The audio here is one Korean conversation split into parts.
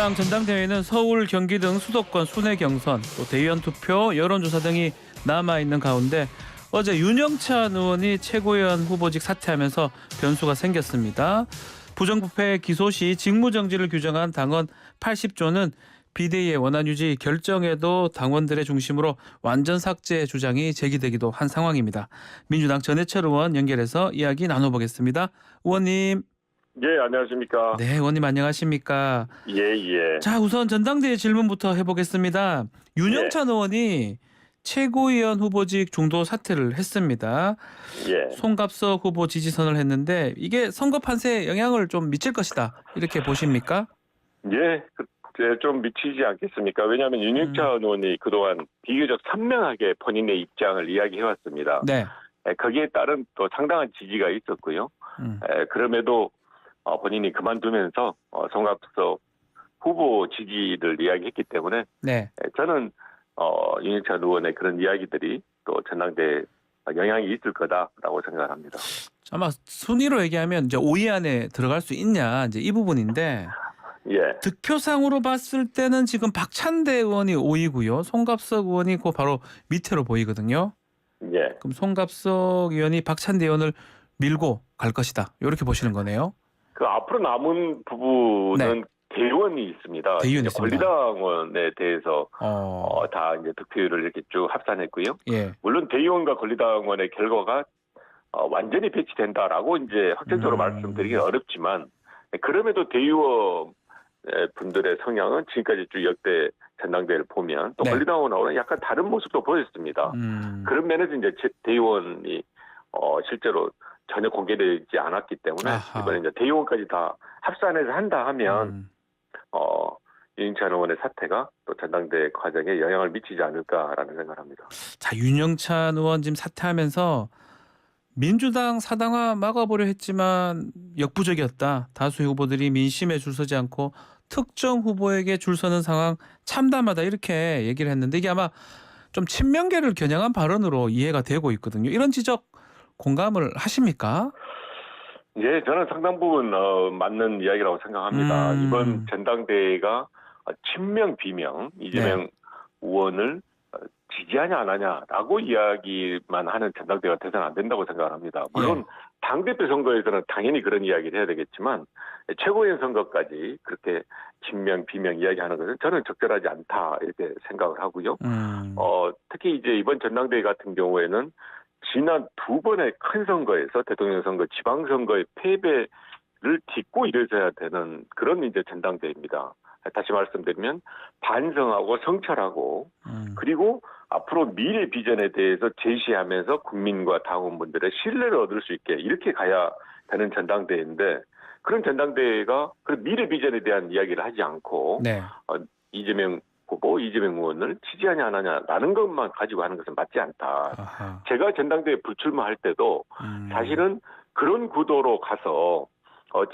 민주당 전당대회는 서울, 경기 등 수도권 순회 경선, 또 대의원 투표, 여론조사 등이 남아있는 가운데 어제 윤영찬 의원이 최고위원 후보직 사퇴하면서 변수가 생겼습니다. 부정부패 기소 시 직무정지를 규정한 당헌 80조는 비대위의 원안 유지 결정에도 당원들의 중심으로 완전 삭제 주장이 제기되기도 한 상황입니다. 민주당 전해철 의원 연결해서 이야기 나눠보겠습니다. 의원님. 예, 안녕하십니까. 네, 의원님 안녕하십니까. 예. 자, 우선 전당대회 질문부터 해보겠습니다. 윤영찬 의원이 최고위원 후보직 중도 사퇴를 했습니다. 예. 송갑석 후보 지지선을 했는데 이게 선거 판세에 영향을 좀 미칠 것이다. 이렇게 보십니까? 예, 좀 미치지 않겠습니까? 왜냐하면 윤영찬 의원이 그동안 비교적 선명하게 본인의 입장을 이야기해왔습니다. 네. 거기에 따른 또 상당한 지지가 있었고요. 그럼에도 본인이 그만두면서 송갑석 후보 지지를 이야기했기 때문에 네. 저는 윤영찬 의원의 그런 이야기들이 또 전당대에 영향이 있을 거다라고 생각합니다. 아마 순위로 얘기하면 이제 5위 안에 들어갈 수 있냐 이제 이 부분인데 예. 득표상으로 봤을 때는 지금 박찬대 의원이 5위고요. 송갑석 의원이 그 바로 밑으로 보이거든요. 예. 그럼 송갑석 의원이 박찬대 의원을 밀고 갈 것이다. 이렇게 보시는 거네요. 그 앞으로 남은 부분은 대의원이 있습니다. 대의원이 있습니다. 권리당원에 대해서 다 이제 득표율을 이렇게 쭉 합산했고요. 예. 물론 대의원과 권리당원의 결과가 완전히 배치된다라고 이제 확정적으로 말씀드리기 어렵지만 그럼에도 대의원 분들의 성향은 지금까지 쭉 역대 전당대회를 보면 또 권리당원하고는 약간 다른 모습도 보였습니다. 그런 면에서 이제 대의원이 실제로 전혀 공개되지 않았기 때문에 이번에 이제 대의원까지 다 합산해서 한다 하면 윤영찬 의원의 사태가 또 전당대회 과정에 영향을 미치지 않을까라는 생각을 합니다. 자, 윤영찬 의원 지금 사퇴하면서 민주당 사당화 막아보려 했지만 역부족이었다. 다수의 후보들이 민심에 줄 서지 않고 특정 후보에게 줄 서는 상황 참담하다 이렇게 얘기를 했는데 이게 아마 좀 친명계를 겨냥한 발언으로 이해가 되고 있거든요. 이런 지적 공감을 하십니까? 예, 저는 상당 부분 맞는 이야기라고 생각합니다. 이번 전당대회가 친명 비명 이재명 의원을 지지하냐 안 하냐라고 이야기만 하는 전당대회가 돼서는 안 된다고 생각을 합니다. 물론 당대표 선거에서는 당연히 그런 이야기를 해야 되겠지만 최고위원 선거까지 그렇게 친명 비명 이야기하는 것은 저는 적절하지 않다 이렇게 생각을 하고요. 특히 이제 이번 전당대회 같은 경우에는 지난 두 번의 큰 선거에서 대통령 선거, 지방선거의 패배를 딛고 일어서야 되는 그런 이제 전당대회입니다. 다시 말씀드리면 반성하고 성찰하고 그리고 앞으로 미래 비전에 대해서 제시하면서 국민과 당원분들의 신뢰를 얻을 수 있게 이렇게 가야 되는 전당대회인데 그런 전당대회가 그 미래 비전에 대한 이야기를 하지 않고 이재명 후보, 이재명 의원을 지지하냐 안 하냐라는 것만 가지고 하는 것은 맞지 않다. 제가 전당대회 불출마할 때도 사실은 그런 구도로 가서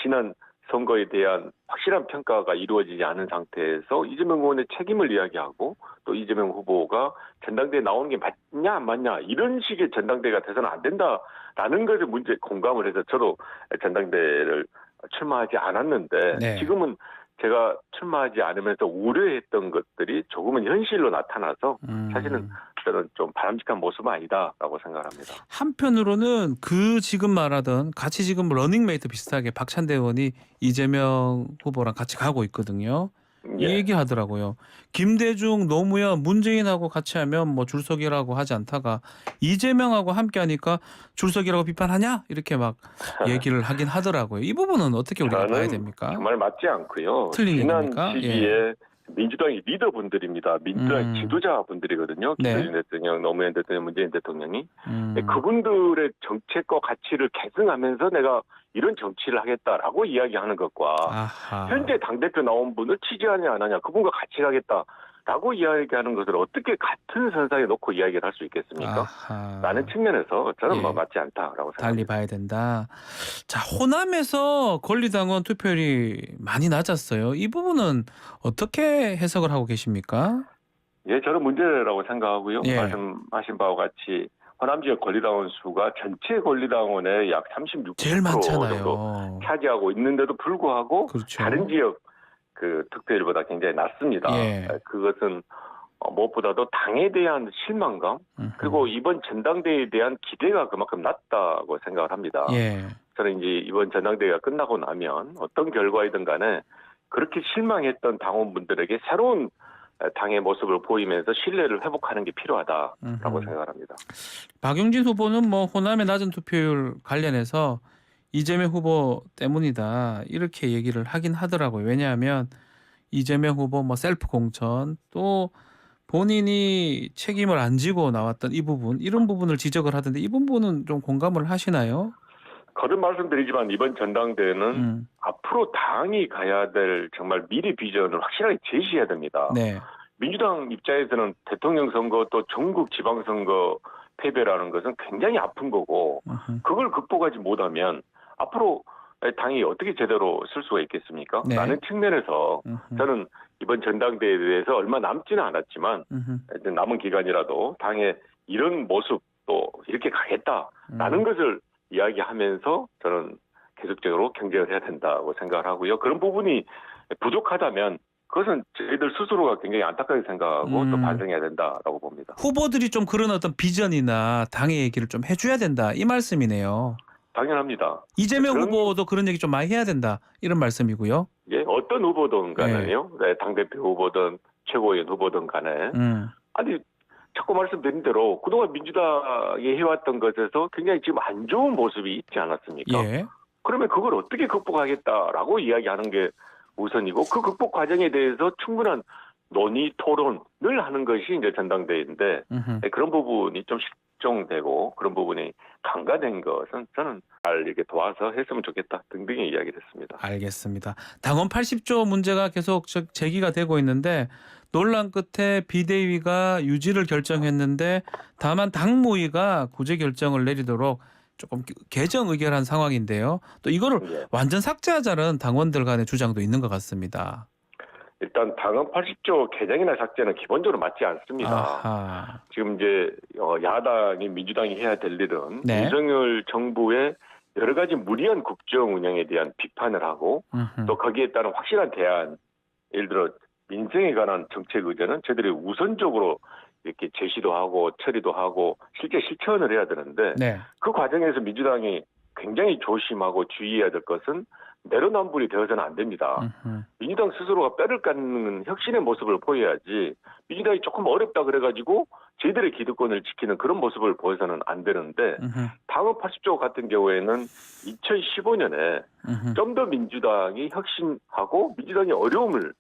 지난 선거에 대한 확실한 평가가 이루어지지 않은 상태에서 이재명 의원의 책임을 이야기하고 또 이재명 후보가 전당대회에 나오는 게 맞냐 안 맞냐 이런 식의 전당대회가 돼서는 안 된다라는 것에 문제 공감을 해서 저도 전당대회를 출마하지 않았는데 지금은 제가 출마하지 않으면서 우려했던 것들이 조금은 현실로 나타나서 사실은 저는 좀 바람직한 모습은 아니다라고 생각합니다. 한편으로는 그 지금 말하던 같이 지금 러닝메이트 비슷하게 박찬대 의원이 이재명 후보랑 같이 가고 있거든요. 이 얘기하더라고요. 김대중, 노무현, 문재인하고 같이 하면 뭐 줄서기라고 하지 않다가 이재명하고 함께 하니까 줄서기라고 비판하냐? 이렇게 막 얘기를 하긴 하더라고요. 이 부분은 어떻게 우리가 봐야 됩니까? 정말 맞지 않고요. 틀린 얘기입니까? 지난 시기에 민주당의 리더분들입니다. 민주당 지도자분들이거든요. 김대중 대통령, 노무현 대통령, 문재인 대통령이. 그분들의 정책과 가치를 계승하면서 내가 이런 정치를 하겠다라고 이야기하는 것과 현재 당대표 나온 분을 지지하냐 안 하냐 그분과 같이 가겠다라고 이야기하는 것을 어떻게 같은 선상에 놓고 이야기를 할 수 있겠습니까? 라는 측면에서 저는 뭐 맞지 않다라고 생각합니다. 달리 봐야 된다. 자, 호남에서 권리당원 투표율이 많이 낮았어요. 이 부분은 어떻게 해석을 하고 계십니까? 예, 저는 문제라고 생각하고요. 말씀하신 바와 같이 호남 지역 권리당원 수가 전체 권리당원의 약 36% 제일 많잖아요. 정도 차지하고 있는데도 불구하고 다른 지역 그 득표율보다 굉장히 낮습니다. 예. 그것은 무엇보다도 당에 대한 실망감 그리고 이번 전당대회에 대한 기대가 그만큼 낮다고 생각을 합니다. 예. 저는 이제 이번 전당대회가 끝나고 나면 어떤 결과이든 간에 그렇게 실망했던 당원분들에게 새로운 당의 모습을 보이면서 신뢰를 회복하는 게 필요하다라고 생각을 합니다. 박용진 후보는 뭐 호남의 낮은 투표율 관련해서 이재명 후보 때문이다 이렇게 얘기를 하긴 하더라고요. 왜냐하면 이재명 후보 뭐 셀프 공천 또 본인이 책임을 안 지고 나왔던 이 부분 이런 부분을 지적을 하던데 이 부분은 좀 공감을 하시나요? 거듭 말씀드리지만 이번 전당대회는 앞으로 당이 가야 될 정말 미래 비전을 확실하게 제시해야 됩니다. 네. 민주당 입장에서는 대통령 선거 또 전국 지방선거 패배라는 것은 굉장히 아픈 거고 그걸 극복하지 못하면 앞으로 당이 어떻게 제대로 쓸 수가 있겠습니까? 네. 라는 측면에서 저는 이번 전당대회에 대해서 얼마 남지는 않았지만 남은 기간이라도 당의 이런 모습 또 이렇게 가겠다라는 것을 이야기하면서 저는 계속적으로 경쟁을 해야 된다고 생각을 하고요. 그런 부분이 부족하다면 그것은 저희들 스스로가 굉장히 안타깝게 생각하고 또 반성해야 된다라고 봅니다. 후보들이 좀 그런 어떤 비전이나 당의 얘기를 좀 해줘야 된다 이 말씀이네요. 당연합니다. 이재명 후보도 그런 얘기 좀 많이 해야 된다 이런 말씀이고요. 예, 어떤 후보든 간에요. 네, 당대표 후보든 최고위원 후보든 간에 아니 자꾸 말씀드린 대로 그동안 민주당이 해왔던 것에서 굉장히 지금 안 좋은 모습이 있지 않았습니까? 예. 그러면 그걸 어떻게 극복하겠다라고 이야기하는 게 우선이고 그 극복 과정에 대해서 충분한 논의, 토론을 하는 것이 이제 전당대회인데 그런 부분이 좀 실종되고 그런 부분이 간과된 것은 저는 잘 이렇게 도와서 했으면 좋겠다 등등의 이야기를 했습니다. 알겠습니다. 당원 80조 문제가 계속 제기가 되고 있는데 논란 끝에 비대위가 유지를 결정했는데 다만 당무위가 구제 결정을 내리도록 조금 개정 의결한 상황인데요. 또 이거를 완전 삭제하자는 당원들 간의 주장도 있는 것 같습니다. 일단 당헌 80조 개정이나 삭제는 기본적으로 맞지 않습니다. 아하. 지금 이제 야당이 민주당이 해야 될 일은 네. 윤석열 정부의 여러 가지 무리한 국정 운영에 대한 비판을 하고 또 거기에 따른 확실한 대안, 예를 들어 민생에 관한 정책 의제는 저희들이 우선적으로 이렇게 제시도 하고 처리도 하고 실제 실천을 해야 되는데 네. 그 과정에서 민주당이 굉장히 조심하고 주의해야 될 것은 내로남불이 되어서는 안 됩니다. 민주당 스스로가 뼈를 깎는 혁신의 모습을 보여야지 민주당이 조금 어렵다 그래가지고 저희들의 기득권을 지키는 그런 모습을 보여서는 안 되는데 당헌 80조 같은 경우에는 2015년에 좀 더 민주당이 혁신하고 민주당이 어려움을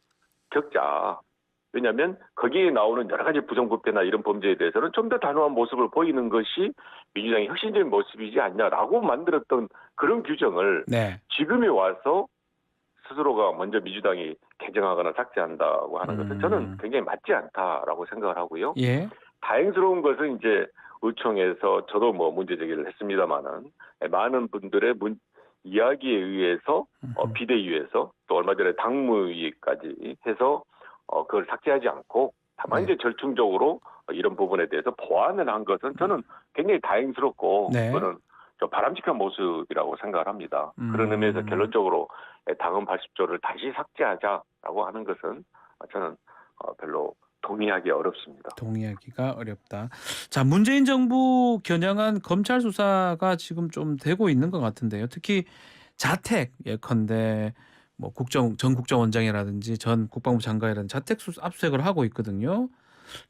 겪자. 왜냐하면 거기에 나오는 여러 가지 부정부패나 이런 범죄에 대해서는 좀 더 단호한 모습을 보이는 것이 민주당의 혁신적인 모습이지 않냐라고 만들었던 그런 규정을 지금에 와서 스스로가 먼저 민주당이 개정하거나 삭제한다고 하는 것은 저는 굉장히 맞지 않다라고 생각을 하고요. 예. 다행스러운 것은 이제 의총에서 저도 뭐 문제 제기를 했습니다마는 많은 분들의 이야기에 의해서 비대위에서 또 얼마 전에 당무위까지 해서 그걸 삭제하지 않고 다만 이제 절충적으로 이런 부분에 대해서 보완을 한 것은 저는 굉장히 다행스럽고 그거는 좀 바람직한 모습이라고 생각을 합니다. 그런 의미에서 결론적으로 당헌 80조를 다시 삭제하자라고 하는 것은 저는 별로 동의하기 어렵습니다. 동의하기가 어렵다. 자, 문재인 정부 겨냥한 검찰 수사가 지금 좀 되고 있는 것 같은데요. 특히 자택 예컨대 뭐 전 국정원장이라든지 전 국방부 장관이라든지 자택 압수수색을 하고 있거든요.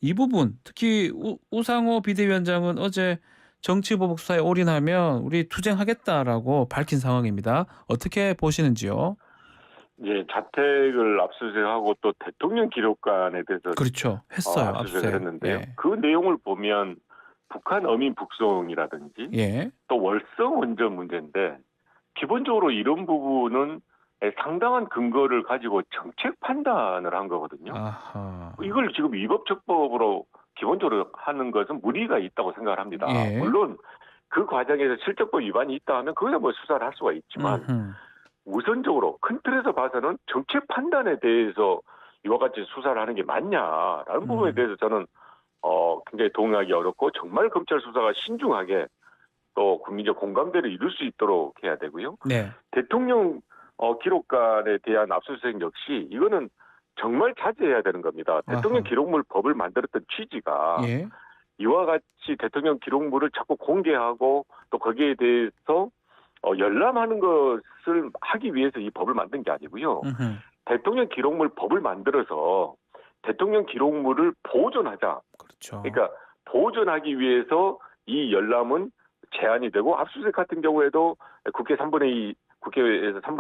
이 부분 특히 우상호 비대위원장은 어제 정치보복 수사에 올인하면 우리 투쟁하겠다라고 밝힌 상황입니다. 어떻게 보시는지요? 예, 자택을 압수수색하고 또 대통령 기록관에 대해서 그렇죠. 했어요. 압수수색을 했는데요. 그 내용을 보면 북한 어민 북송이라든지 또 월성 원전 문제인데 기본적으로 이런 부분은 상당한 근거를 가지고 정책 판단을 한 거거든요. 아하. 이걸 지금 위법적법으로 기본적으로 하는 것은 무리가 있다고 생각을 합니다. 물론 그 과정에서 실적법 위반이 있다 하면 그거야 뭐 수사를 할 수가 있지만 우선적으로 큰 틀에서 봐서는 정책 판단에 대해서 이와 같이 수사를 하는 게 맞냐라는 부분에 대해서 저는 굉장히 동의하기 어렵고 정말 검찰 수사가 신중하게 또 국민적 공감대를 이룰 수 있도록 해야 되고요. 대통령 기록관에 대한 압수수색 역시 이거는 정말 자제해야 되는 겁니다. 대통령 아하. 기록물 법을 만들었던 취지가 예. 이와 같이 대통령 기록물을 자꾸 공개하고 또 거기에 대해서 열람하는 것을 하기 위해서 이 법을 만든 게 아니고요. 음흠. 대통령 기록물 법을 만들어서 대통령 기록물을 보존하자. 그렇죠. 그러니까 보존하기 위해서 이 열람은 제한이 되고 압수수색 같은 경우에도 국회에서 3분의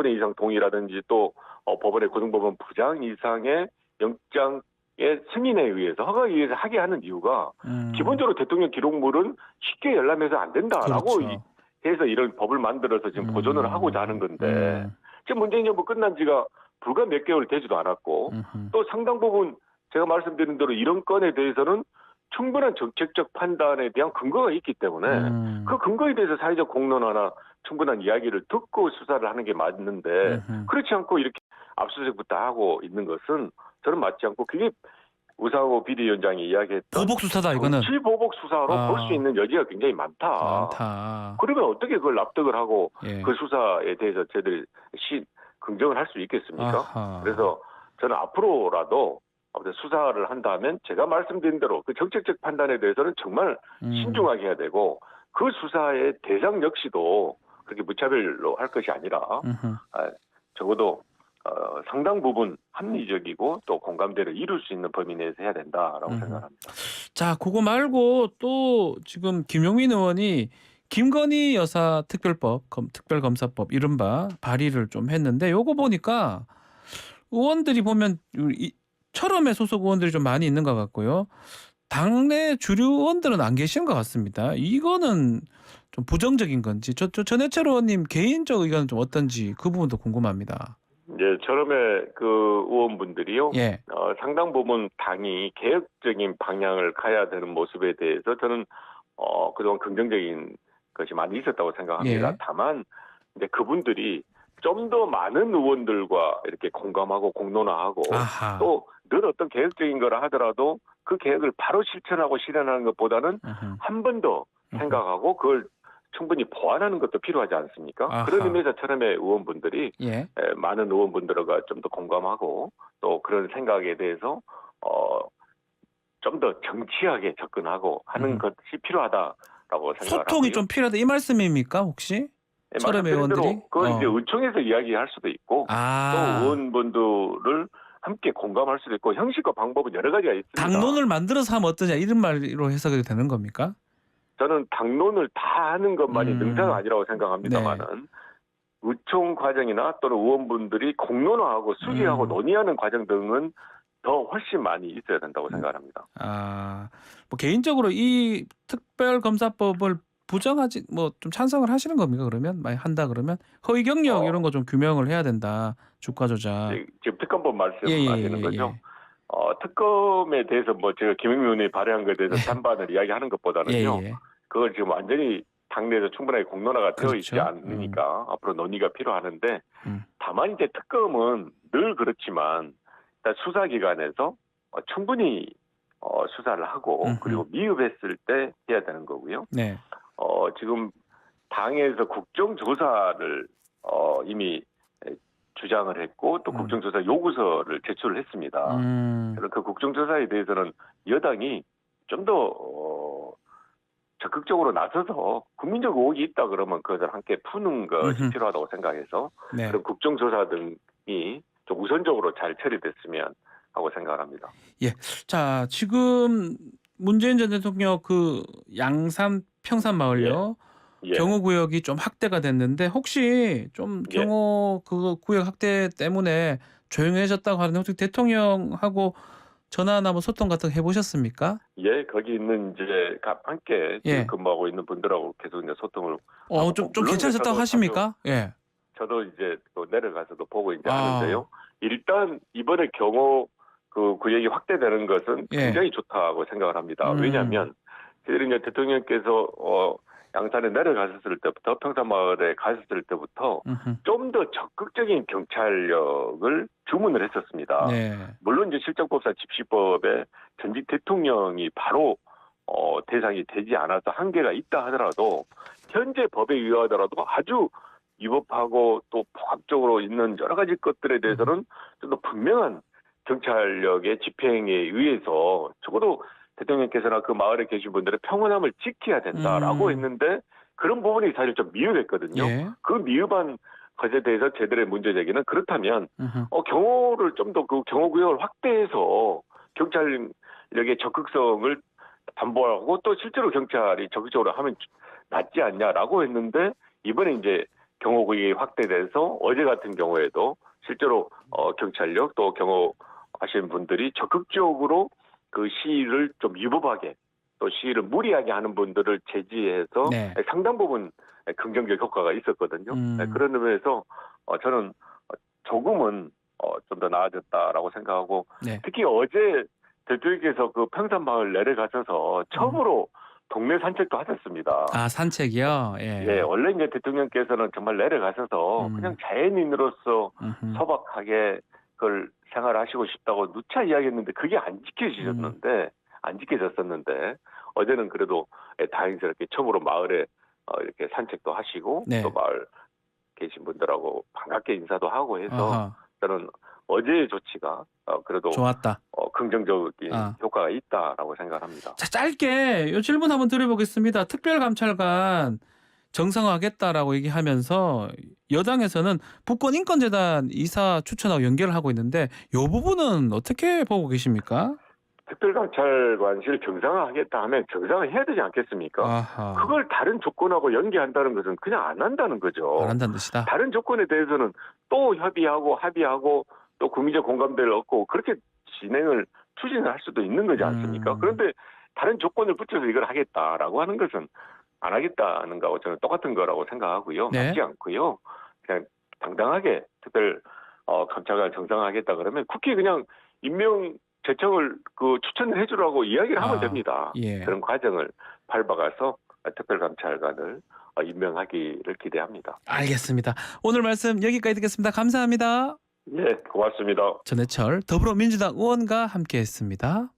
2 이상 동의라든지 또 법원의 고등법원 부장 이상의 영장의 승인에 의해서 허가에 의해서 하게 하는 이유가 기본적으로 대통령 기록물은 쉽게 열람해서 안 된다라고 그렇죠. 해서 이런 법을 만들어서 지금 보존을 하고자 하는 건데 지금 문재인 정부 끝난 지가 불과 몇 개월 되지도 않았고 또 상당 부분 제가 말씀드린 대로 이런 건에 대해서는 충분한 정책적 판단에 대한 근거가 있기 때문에 그 근거에 대해서 사회적 공론화나 충분한 이야기를 듣고 수사를 하는 게 맞는데 그렇지 않고 이렇게 압수수색부터 하고 있는 것은 저는 맞지 않고 그게 우상호 비대위원장이 이야기했던 보복 수사다 이거는. 정치 보복 수사로 볼 수 있는 여지가 굉장히 많다. 그러면 어떻게 그걸 납득을 하고 예. 그 수사에 대해서 저희들이 긍정을 할 수 있겠습니까? 아하. 그래서 저는 앞으로라도 수사를 한다면 제가 말씀드린 대로 그 정책적 판단에 대해서는 정말 신중하게 해야 되고 그 수사의 대상 역시도 그렇게 무차별로 할 것이 아니라 적어도 상당 부분 합리적이고 또 공감대를 이룰 수 있는 범위 내에서 해야 된다라고 생각합니다. 자, 그거 말고 또 지금 김용민 의원이 김건희 여사 특별법, 특별검사법 이른바 발의를 좀 했는데 요거 보니까 의원들이 보면 철험의 소속 의원들이 좀 많이 있는 것 같고요. 당내 주류 의원들은 안 계시는 것 같습니다. 이거는 좀 부정적인 건지 전해철 의원님 개인적 의견은 좀 어떤지 그 부분도 궁금합니다. 예, 처음에 그 의원분들이요. 예. 상당 부분 당이 개혁적인 방향을 가야 되는 모습에 대해서 저는 그동안 긍정적인 것이 많이 있었다고 생각합니다. 예. 다만 이제 그분들이 좀 더 많은 의원들과 이렇게 공감하고 공론화하고 아하. 또 늘 어떤 개혁적인 거라 하더라도 그 계획을 바로 실천하고 실현하는 것보다는 한 번 더 생각하고 그걸 충분히 보완하는 것도 필요하지 않습니까? 아하. 그런 의미에서 처음에 의원분들이 예. 많은 의원분들과 좀 더 공감하고 또 그런 생각에 대해서 좀 더 정치하게 접근하고 하는 것이 필요하다라고 생각합니다. 소통이 좀 필요하다 이 말씀입니까 혹시? 예, 철회 말씀드린 의원들이? 대로 그걸 이제 의총에서 이야기할 수도 있고 또 의원분들을 함께 공감할 수도 있고 형식과 방법은 여러 가지가 있습니다. 당론을 만들어서 하면 어떠냐 이런 말로 해석이 되는 겁니까? 저는 당론을 다 하는 것만이 능사가 아니라고 생각합니다만은 의총 과정이나 또는 의원분들이 공론화하고 수기하고 논의하는 과정 등은 더 훨씬 많이 있어야 된다고 생각합니다. 뭐 개인적으로 이 특별검사법을 부정하지 뭐 좀 찬성을 하시는 겁니까? 그러면 만약 한다 그러면 허위 경력 이런 거 좀 규명을 해야 된다. 주가 조작. 지금 특검법 말씀하시는 거죠? 특검에 대해서 뭐 제가 김영민 의원이 발의한 것에 대해서 찬반을 이야기하는 것보다는요. 그걸 지금 완전히 당내에서 충분하게 공론화가 되어 있지 않으니까 앞으로 논의가 필요하는데 다만 이제 특검은 늘 그렇지만 일단 수사기관에서 충분히 수사를 하고 그리고 미흡했을 때 해야 되는 거고요. 네. 지금 당에서 국정조사를 이미 주장을 했고 또 국정조사 요구서를 제출을 했습니다. 그래서 그 국정조사에 대해서는 여당이 좀 더 적극적으로 나서서 국민적 의혹이 있다 그러면 그것을 함께 푸는 것이 필요하다고 생각해서 그런 국정조사 등이 좀 우선적으로 잘 처리됐으면 하고 생각을 합니다. 예. 자, 지금 문재인 전 대통령 그 양산 평산마을요. 경호구역이 좀 확대가 됐는데 혹시 좀 경호 그 구역 확대 때문에 조용해졌다고 하는데 혹시 대통령하고 전화나 뭐 소통 같은 거 해보셨습니까? 예, 거기 있는 이제 함께 근무하고 있는 분들하고 계속 이제 소통을 하고 좀 괜찮으셨다고 하십니까? 예. 저도 이제 또 내려가서도 보고 이제 하는데요. 일단 이번에 경호 그 구역이 확대되는 것은 굉장히 좋다고 생각을 합니다. 왜냐하면 저희는 이제 대통령께서 양산에 내려갔을 때부터 평산마을에 갔을 때부터 좀 더 적극적인 경찰력을 주문을 했었습니다. 물론 이제 실정법상 집시법에 전직 대통령이 바로 대상이 되지 않아서 한계가 있다 하더라도 현재 법에 의하더라도 아주 위법하고 또 포함적으로 있는 여러 가지 것들에 대해서는 좀 더 분명한 경찰력의 집행에 의해서 적어도 대통령께서나 그 마을에 계신 분들의 평온함을 지켜야 된다라고 했는데 그런 부분이 사실 좀 미흡했거든요. 예. 그 미흡한 것에 대해서 제들의 문제 제기는 그렇다면 경호를 좀 더 그 경호 구역을 확대해서 경찰력의 적극성을 담보하고 또 실제로 경찰이 적극적으로 하면 낫지 않냐라고 했는데 이번에 이제 경호 구역이 확대돼서 어제 같은 경우에도 실제로 경찰력 또 경호하시는 분들이 적극적으로 그 시위를 좀 위법하게 또 시위를 무리하게 하는 분들을 제지해서 네. 상당 부분 긍정적 효과가 있었거든요. 그런 의미에서 저는 조금은 좀 더 나아졌다라고 생각하고 네. 특히 어제 대통령께서 그 평산마을 내려가셔서 처음으로 동네 산책도 하셨습니다. 아, 산책이요? 예. 예, 원래 이제 대통령께서는 정말 내려가셔서 그냥 자연인으로서 소박하게 그걸 생활하시고 싶다고 누차 이야기했는데 그게 안 지켜졌었는데 어제는 그래도 다행스럽게 처음으로 마을에 이렇게 산책도 하시고 네. 또 마을 계신 분들하고 반갑게 인사도 하고 해서 아하. 저는 어제의 조치가 그래도 좋았다. 긍정적인 효과가 있다라고 생각합니다. 자, 짧게 요 질문 한번 드려보겠습니다. 특별감찰관 정상화하겠다라고 얘기하면서 여당에서는 북권인권재단 이사 추천하고 연결을 하고 있는데 이 부분은 어떻게 보고 계십니까? 특별감찰관실 정상화하겠다 하면 정상화해야 되지 않겠습니까? 아하. 그걸 다른 조건하고 연계한다는 것은 그냥 안 한다는 거죠. 안 한다는 뜻이다. 다른 조건에 대해서는 또 협의하고 합의하고 또 국민적 공감대를 얻고 그렇게 추진을 할 수도 있는 거지 않습니까? 그런데 다른 조건을 붙여서 이걸 하겠다라고 하는 것은 안 하겠다는 거하고 저는 똑같은 거라고 생각하고요. 네. 맞지 않고요. 그냥 당당하게 특별 감찰관 정상화하겠다 그러면 국회에 그냥 임명 제청을 추천을 해주라고 이야기를 하면 됩니다. 예. 그런 과정을 밟아가서 특별감찰관을 임명하기를 기대합니다. 알겠습니다. 오늘 말씀 여기까지 듣겠습니다. 감사합니다. 예, 고맙습니다. 전해철 더불어민주당 의원과 함께했습니다.